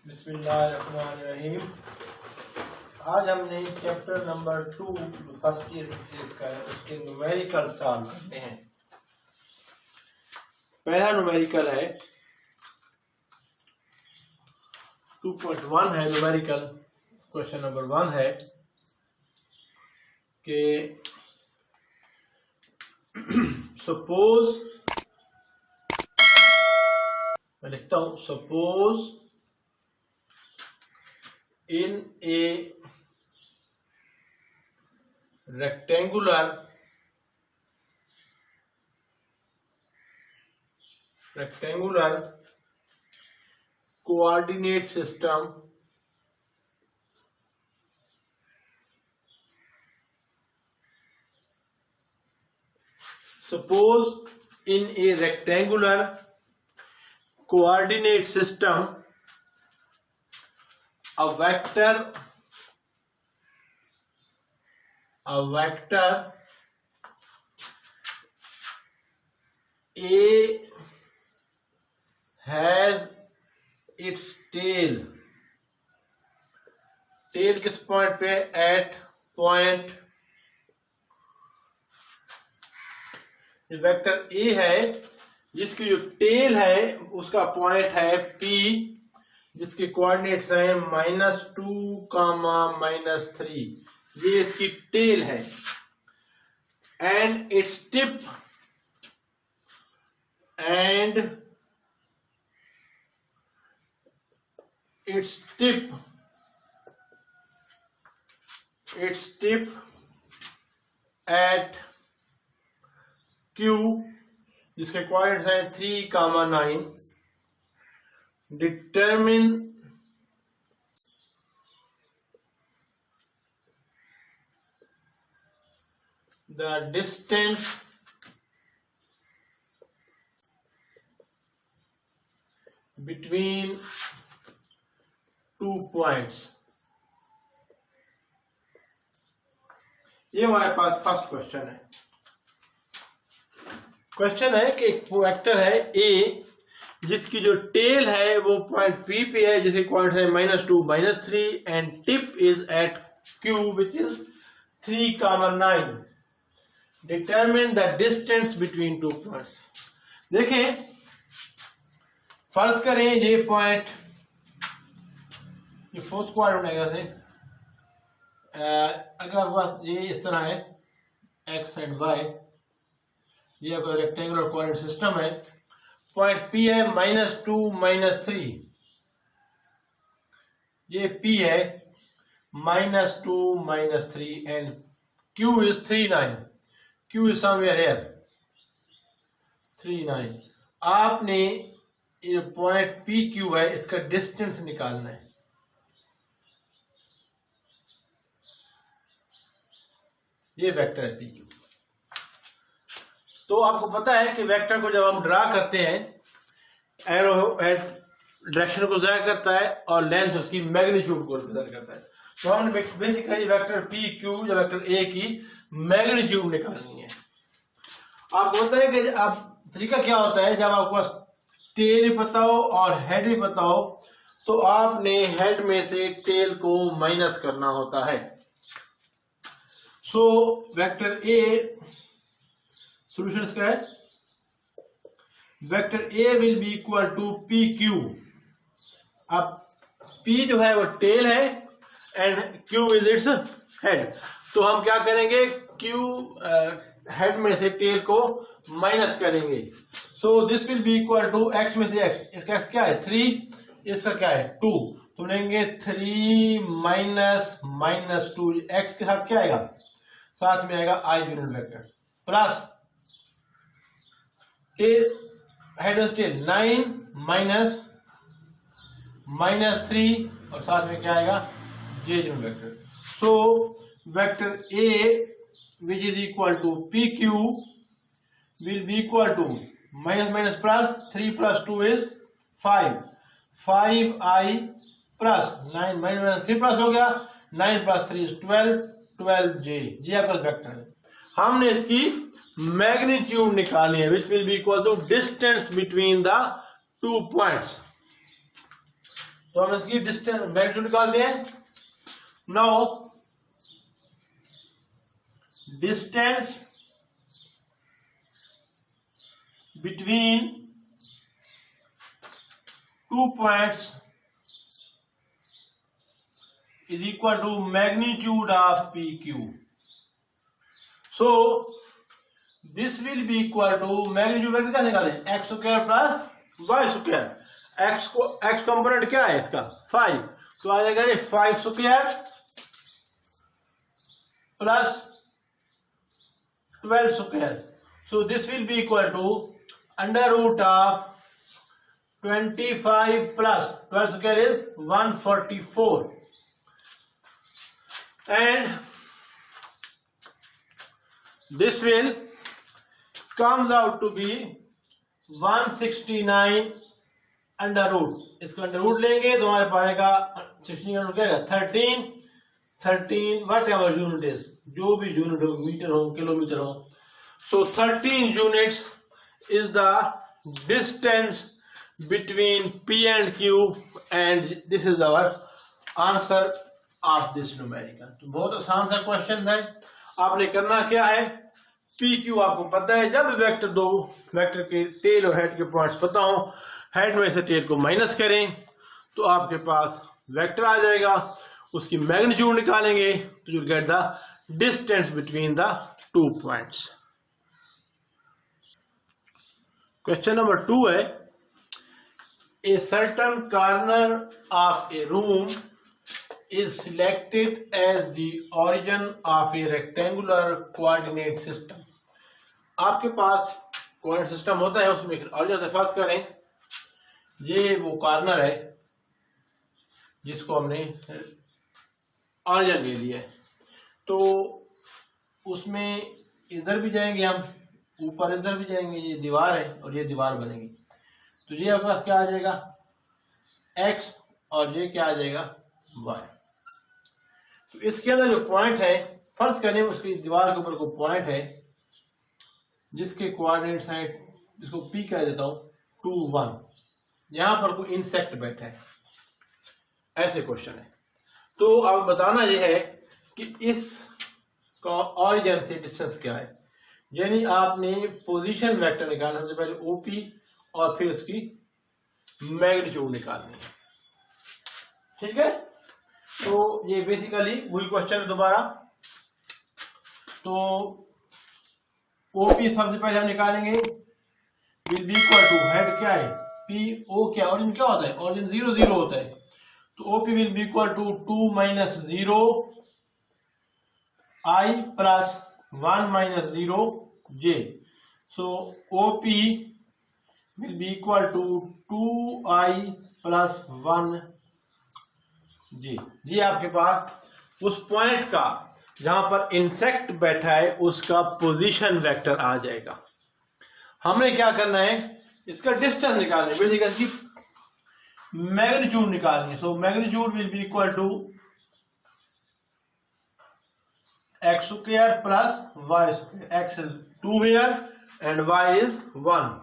बिस्मिल्लाहिर्रहमानिर्रहीम। आज हमने chapter number 2 first year physics का है, उसके न्यूमेरिकल सॉल्व करते हैं। पहला न्यूमेरिकल है 2.1 है न्यूमेरिकल। क्वेश्चन नंबर 1 है कि सपोज, मैं लिखता हूं, suppose in a rectangular coordinate system a vector A has its tail किस पॉइंट पे? At point. वेक्टर ए है जिसकी जो टेल है उसका पॉइंट है P, जिसके कोऑर्डिनेट्स हैं -2, -3। ये इसकी टेल है। And its tip at Q, जिसके कोऑर्डिनेट्स हैं 3, 9। Determine the distance between 2 points। ये हमारे पास फर्स्ट क्वेश्चन है। क्वेश्चन है कि एक वेक्टर है A जिसकी जो टेल है वो पॉइंट P पे है, जिसके कोऑर्डिनेट है -2, -3 and tip is at Q which is 3, 9। Determine the distance between 2 points. देखें, फर्ज करें ये पॉइंट, ये फोर्थ क्वाड्रेंट से अगर आपके पास ये इस तरह है x एंड y, ये आपका रेक्टेंगुलर कोऑर्डिनेट सिस्टम है। पॉइंट P है -2, -3, ये P है -2, -3 and Q is 3, 9। Q is somewhere here 3, 9। आपने ये पॉइंट PQ है, इसका डिस्टेंस निकालना है। ये वेक्टर है PQ। तो आपको पता है कि वेक्टर को जब हम ड्रा करते हैं, एरो डायरेक्शन को जाहिर करता है और लेंथ उसकी मैग्नीट्यूड को रिप्रेजेंट करता है। तो हमने बेसिकली वेक्टर PQ या वेक्टर A की मैग्नीट्यूड निकालनी है। आपको पता है कि अब तरीका क्या होता है, जब आपके पास टेल भी पता हो और हेड भी पता हो तो आपने हेड में से टेल को माइनस करना होता है। सो वेक्टर A सॉल्यूशन क्या है? Vector A will be equal to PQ। अब P जो है वो टेल है and Q is its head. तो हम क्या करेंगे, Q हेड में से टेल को माइनस करेंगे। So this will be equal to x में से x, इसका x क्या है 3, इसका क्या है 2। तो लेंगे 3 - -2, x के साथ क्या आएगा, साथ में आएगा I unit vector plus head tail 9 -3 और साथ में क्या आएगा j unit vector. So vector A which is equal to PQ will be equal to minus plus 3 plus 2 is 5, 5I plus 9 minus 3 plus हो गया 9 plus 3 is 12, 12J। ये आपका vector है। हमने इसकी मैग्नीट्यूड निकालनी है, which will be equal to distance between the 2 points. तो हम इसकी डिस्टेंस मैग्नीट्यूड निकालते हैं। Now distance between 2 points is equal to magnitude of PQ. So this will be equal to magnitude कैसे निकालें, x square plus y square. x component क्या है इसका 5, तो आ जाएगा ये 5 square plus 12 square. So this will be equal to under root of 25 plus 12 square is 144 and this will comes out to be 169 under root. इसका under root लेंगे तो हमारे पास आएगा 16 क्या है 13 वट एवर यूनिट इज, जो भी यूनिट हो, मीटर हो किलोमीटर हो। सो 13 units is the distance between P and Q and this is our answer of this numerical। तो बहुत आसान सा क्वेश्चन है। आपने करना क्या है, PQ आपको पता है, जब वेक्टर दो वेक्टर के टेल और हेड के पॉइंट्स पता हो, हेड में से टेल को माइनस करें तो आपके पास वेक्टर आ जाएगा, उसकी मैग्नीट्यूड निकालेंगे तो you get the distance between the 2 points. Question number 2 है, a certain corner of a room is selected as the origin of a rectangular coordinate system। आपके पास कोऑर्डिनेट सिस्टम होता है, उसमें ऑरिजिन फर्ज करें ये वो कॉर्नर है जिसको हमने ऑरिजिन ले लिया है, तो उसमें इधर भी जाएंगे हम, ऊपर इधर भी जाएंगे, ये दीवार है और ये दीवार बनेगी, तो ये आपके पास क्या आ जाएगा x और ये क्या आ जाएगा y। तो इसके अंदर जो पॉइंट है, फर्ज करें उसकी दीवार के ऊपर को पॉइंट है जिसके कोऑर्डिनेट्स हैं, जिसको p कह देता हूं 2 1, यहां पर कोई इंसेक्ट बैठा है, ऐसे क्वेश्चन है। तो अब बताना यह है कि इस का ऑरिजिन से डिस्टेंस क्या है, यानी आपने पोजीशन वेक्टर निकालना, सबसे पहले OP और फिर उसकी मैग्नीट्यूड निकालनी है, ठीक है। तो ये बेसिकली वही क्वेश्चन है दोबारा। तो OP सबसे पहले हम निकालेंगे, will be equal to head क्या है PO, क्या ऑरिजिन क्या होता है, ऑरिजिन 0 0 होता है, तो OP will be equal to 2 - 0 I plus 1 - 0 J। So OP will be equal to 2I plus 1J। ये आपके पास उस पॉइंट का जहां पर इंसेक्ट बैठा है उसका पोजीशन वेक्टर आ जाएगा। हमने क्या करना है, इसका डिस्टेंस निकालना है, बेसिकली मैग्नीट्यूड निकालनी है। So magnitude will be equal to x square plus y square, x is 2 here and y is 1।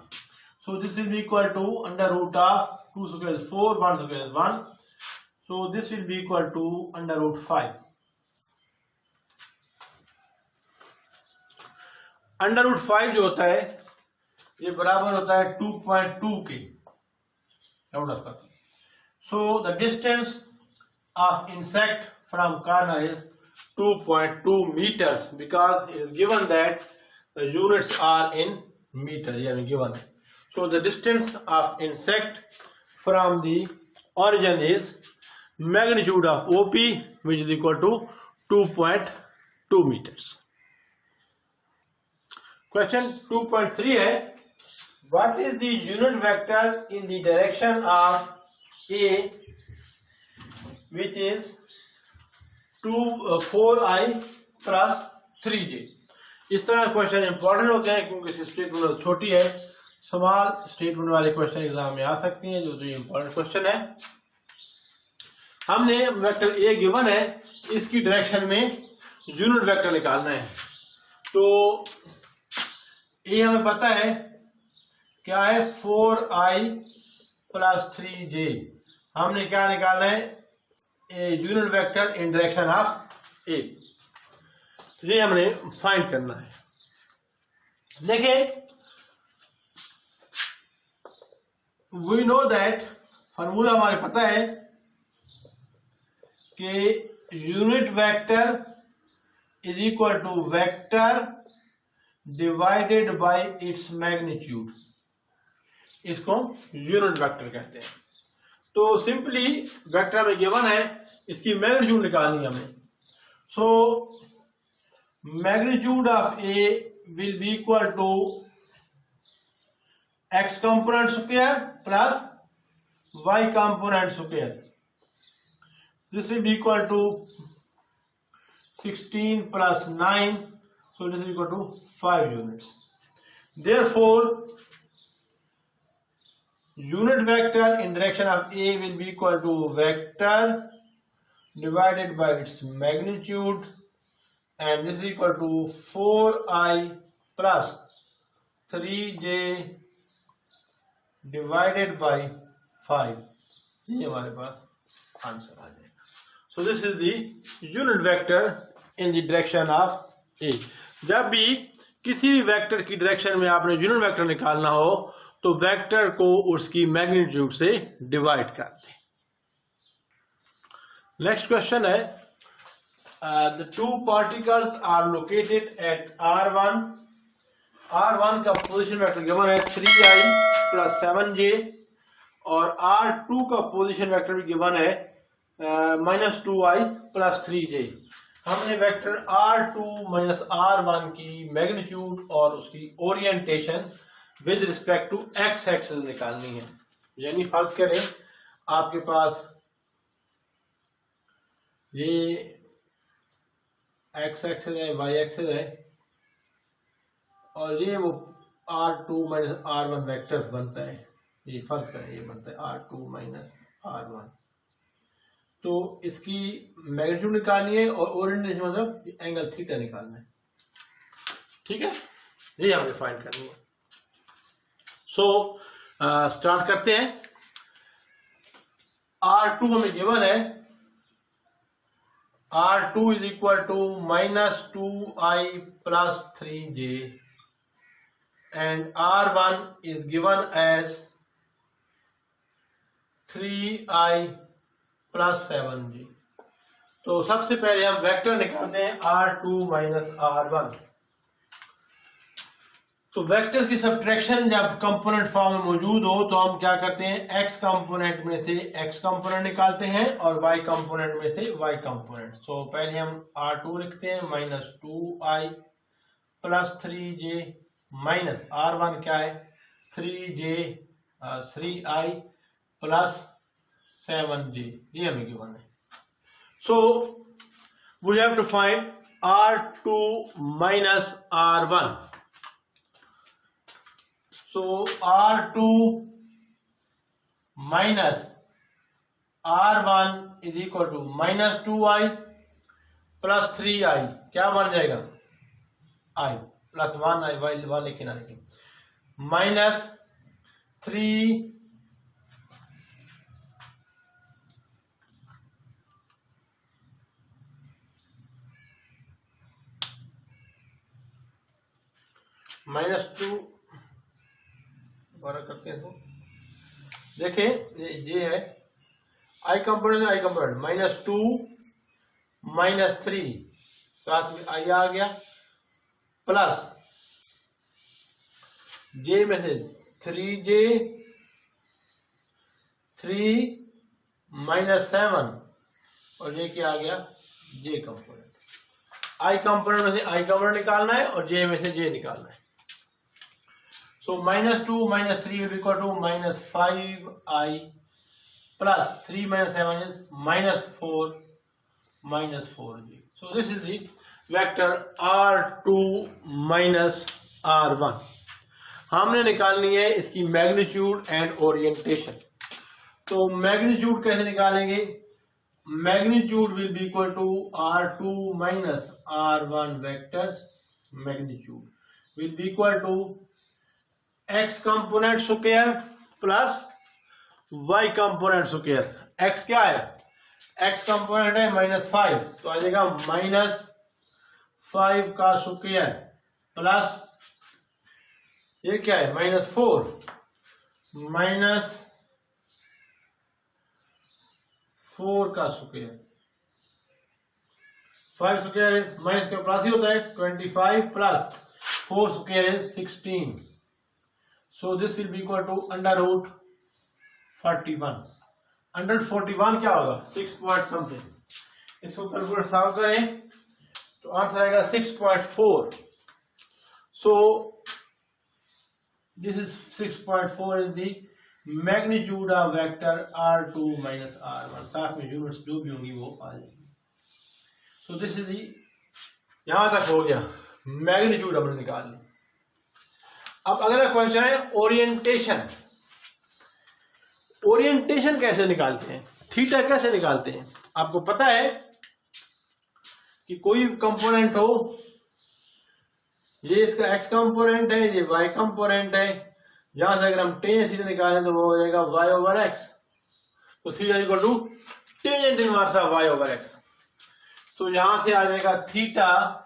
So this will be equal to under root of 2 square is 4, 1 square is 1. So this will be equal to under root 5. Under root 5 जो होता है ये बराबर होता है 2.2 के। So the distance of insect from corner is 2.2 meters because it is given that the units are in meter, यानी given है। So the distance of insect from the origin is magnitude of OP, which is equal to 2.2 meters। Question 2.3 है, what is the unit vector in the direction of A, which is 4I plus 3J। इस तरह question important होते हैं क्योंकि इसकी statement छोटी है, सवाल स्टेटमेंट वाले क्वेश्चन एग्जाम में आ सकती हैं, जो इंपॉर्टेंट क्वेश्चन है। हमने वेक्टर ए गिवन है, इसकी डायरेक्शन में यूनिट वेक्टर निकालना है। तो ए हमें पता है क्या है 4i plus 3j, हमने क्या निकालना है, a unit vector in direction of a, ये हमने फाइंड करना है। देखिए वी नो दैट, फॉर्मूला हमारे पता है कि unit vector is equal to vector divided by its magnitude, इसको यूनिट वेक्टर कहते हैं। तो सिंपली वेक्टर में गिवन है, इसकी मैग्नीट्यूड निकालनी है हमें। So magnitude of A will be equal to x component square plus y component square, this will be equal to 16 plus 9, so this is equal to 5 units. Therefore, unit vector in direction of A will be equal to vector divided by its magnitude, and this is equal to 4i plus 3j divided by 5. ये हमारे पास answer आ जाएगा। So this is the unit vector in the direction of A. जब भी किसी भी vector की direction में आपने यूनिट वेक्टर निकालना हो तो वेक्टर को उसकी मैग्नीट्यूड से डिवाइड कर दें। नेक्स्ट क्वेश्चन है, the two particles are located at R1. R1 का पोजीशन वेक्टर गिवन है 3i प्लस 7j, और R2 का पोजीशन वेक्टर भी गिवन है -2i प्लस 3j। हमने वेक्टर R2 माइनस R1 की मैग्नीट्यूड और उसकी orientation with respect to x axis निकालनी है। यानी फर्ज करें आपके पास ये x एक्सिस है, y एक्सिस है, और ये वो R2 माइनस R1 वेक्टर बनता है। ये फर्ज करें ये बनता है R2 माइनस R1। तो इसकी मैग्नीट्यूड निकालनी है और ओरिएंटेशन मतलब एंगल थीटा निकालना है। ठीक है, ये हमें फाइंड करनी है। सो स्टार्ट करते हैं। R2 हमें गिवन है, R2 is equal to -2i plus 3j, and R1 is given as 3i plus 7j। तो सबसे पहले हम वेक्टर निकालते हैं R2 माइनस R1। तो वेक्टर की सब्ट्रैक्शन जब कंपोनेंट फॉर्म में मौजूद हो तो हम क्या करते हैं, x कंपोनेंट में से x कंपोनेंट निकालते हैं और y कंपोनेंट में से y कंपोनेंट। तो पहले हम R2 लिखते हैं -2i plus 3j minus R1 क्या है 3i प्लस 7j, ये हमें गिवन है। So we have to find R2 minus R1। So R2 minus R1 is equal to -2i plus 3i, क्या बन जाएगा i प्लस 1i, y लिखे ना लिखे, माइनस 3 -2 बारह करते हैं। तो देखें ये है i कंपोनेंट -2 -3 साथ में i आ गया, प्लस j में से 3j 3 -7, और ये क्या आ गया j कंपोनेंट। i कंपोनेंट में से i कंपोनेंट निकालना है और j में से j निकालना है। So -2 - 3 will be equal to -5i plus 3 - 7 is -4 -4j. So this is the vector R2 minus R1. हमने निकालनी है इसकी मैग्नीट्यूड एंड ओरिएंटेशन। तो मैग्नीट्यूड कैसे निकालेंगे, magnitude will be equal to R2 minus R1 vectors magnitude will be equal to x component square plus y component square. x क्या है, x component है -5, तो आ जाएगा -5 का स्क्वायर प्लस ये क्या है -4 -4 का स्क्वायर, 5 स्क्वायर इज माइनस के प्लस ही होता है 25 plus 4 square is 16, so this will be equal to under root 41. Under 41 क्या होगा 6 पॉइंट समथिंग, इसको कैलकुलेट सॉल्व करें तो आंसर आएगा 6.4. so this is 6.4 is the magnitude of vector r2 minus r1. साथ में यूनिट्स जो भी होंगी वो आ जाएंगी. so this is the, यहां तक हो गया मैग्नीट्यूड हमने निकाल ली. अब अगला क्वेश्चन है ओरिएंटेशन. ओरिएंटेशन कैसे निकालते हैं, थीटा कैसे निकालते हैं. आपको पता है कि कोई कंपोनेंट हो, ये इसका x कंपोनेंट है, ये y कंपोनेंट है, यहां से अगर हम टेन थीटा निकालें तो वो हो जाएगा y ओवर x. तो theta equal to tangent inverse of y over x. तो यहां से आ जाएगा theta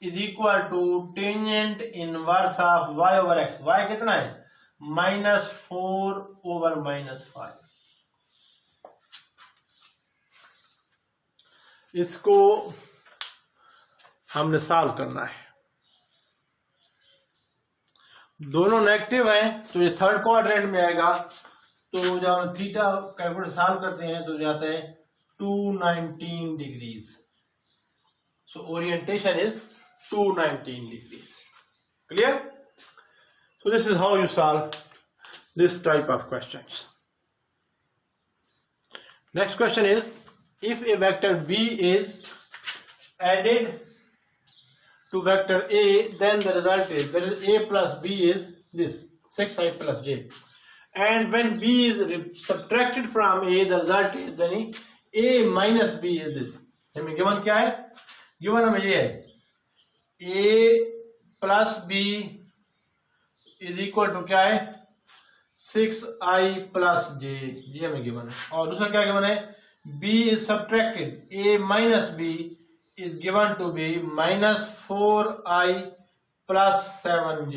is equal to tangent inverse of y over x. y कितना है -4 ओवर -5. इसको हमने सॉल्व करना है. दोनों नेगेटिव है तो ये थर्ड क्वाड्रेंट में आएगा. तो जब हम थीटा कैलकुलेट सॉल्व करते हैं तो जाता है 219 degrees. So orientation is 219 degrees. Clear? So this is how you solve this type of questions. Next question is, if a vector b is added to vector a, then the result is, that is a plus b is this 6i plus j, and when b is subtracted from a, the result is then a minus b is this. हमें given क्या है, given हमें ये है a plus b is equal to क्या है 6i plus j, ये हमें गिवन है. और दूसरा क्या गिवन है, b is subtracted, a minus b is given to be -4i plus 7j.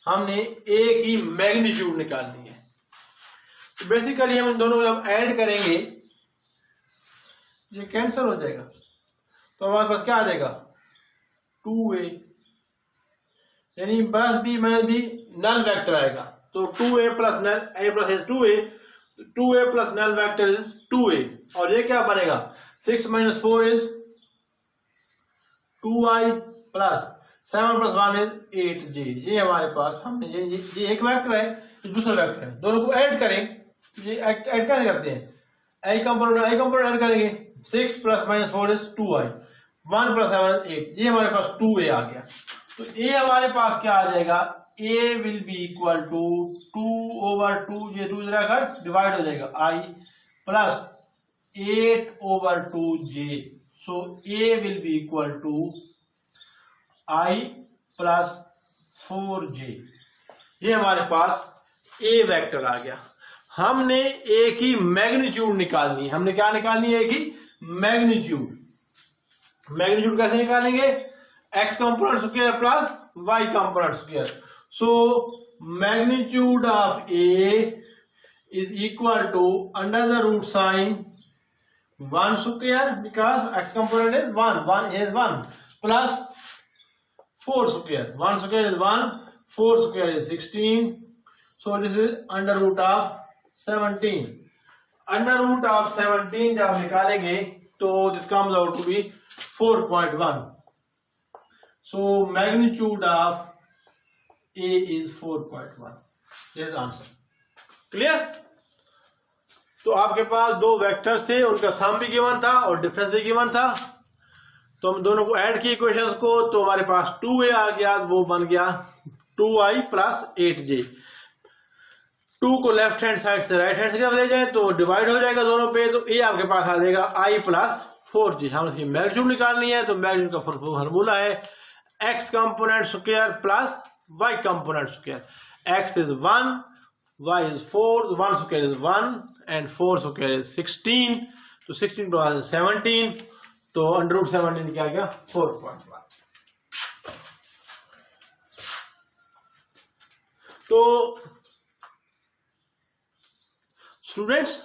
हमने a की मैग्नीट्यूड निकालनी है. तो बेसिकली हम इन दोनों को जब ऐड करेंगे ये कैंसिल हो जाएगा, तो हमारे पास क्या आ जाएगा 2a, यानी plus B minus B null vector आएगा. तो 2a plus null, a plus is 2a, 2a plus null vector is 2a. और ये क्या बनेगा 6 minus 4 is 2i plus 7 plus 1 is 8j. ये हमारे पास हमने ये एक वेक्टर है, ये दूसरा वेक्टर है, दोनों को ऐड करें. ये ऐड कैसे करते हैं, आई कंपोनेंट ऐड करेंगे. 6 plus minus 4 is 2i, 1 plus 7 is 8. ये हमारे पास 2a आ गया. तो a हमारे पास क्या आ जाएगा, a will be equal to 2 over 2, ये 2 इधर आकर डिवाइड हो जाएगा i plus 8 over 2j. So a will be equal to i plus 4j. ये हमारे पास a वेक्टर आ गया. हमने a की मैग्नीट्यूड निकालनी है. हमने क्या निकालनी है, a की मैग्नीट्यूड. मैग्नीट्यूड कैसे निकालेंगे, x component square plus y component square. So magnitude of a is equal to under the root sign 1 square, because x component is 1 is 1 plus 4 square. 1 square is 1, 4 square is 16. So this is under root of 17. Under root of 17 जब निकालेंगे तो this comes out to be 4.1. So magnitude of A is 4.1. This is answer. Clear? तो आपके पास दो vectors थे, उनका सम भी given था और डिफरेंस भी गिवन था. तो हम दोनों को ऐड किए इक्वेशंस को, तो हमारे पास 2a आ गया, वो बन गया 2i प्लस 8j. 2 को लेफ्ट हैंड साइड से राइट हैंड साइड ले जाए तो डिवाइड हो जाएगा दोनों पे. तो a आपके पास आ जाएगा i प्लस 4j. हम इसकी मैग्नीट्यूड निकालनी है, तो मैग्नीट्यूड का फॉर्मूला है x component square plus y component square. x is 1, y is 4, 1 square is 1 and 4 square is 16, तो 16 प्लस 17, तो अंडर रूट 17 क्या गया 4.1। तो स्टूडेंट्स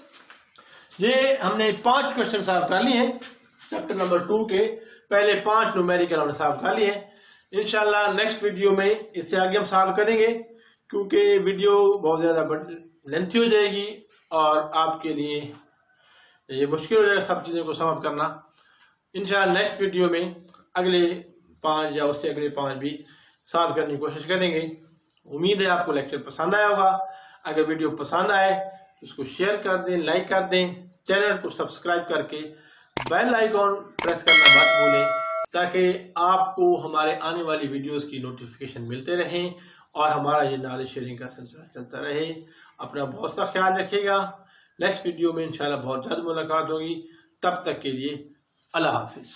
ये हमने 5 क्वेश्चन सॉल्व कर लिए हैं चैप्टर नंबर 2 के, पहले 5 न्यूमेरिकल हमने सॉल्व कर लिए हैं। इंशाल्लाह नेक्स्ट वीडियो में इससे आगे हम सॉल्व करेंगे, क्योंकि वीडियो बहुत ज्यादा लेंथी हो जाएगी और आपके लिए ये मुश्किल हो जाएगा सब चीजों को समझ करना। इंशाल्लाह नेक्स्ट वीडियो में अगले 5 या उससे अगले 5 भी सॉल्व करने की कोशिश करेंगे। उम्मीद है आपको लेक्चर पसंद आया होगा। अगर वीडियो पसंद आए तो उसको शेयर कर दें, लाइक कर दें, चैनल को सब्सक्राइब करके बेल आइकॉन प्रेस करना मत भूलें, ताकि आपको हमारे आने वाली वीडियोस की नोटिफिकेशन मिलते रहें और हमारा ये नॉलेज शेयरिंग का सिलसिला चलता रहे। अपना बहुत सा ख्याल रखिएगा। नेक्स्ट वीडियो में इंशाल्लाह बहुत जल्द मुलाकात होगी। तब तक के लिए अल्लाह हाफिज।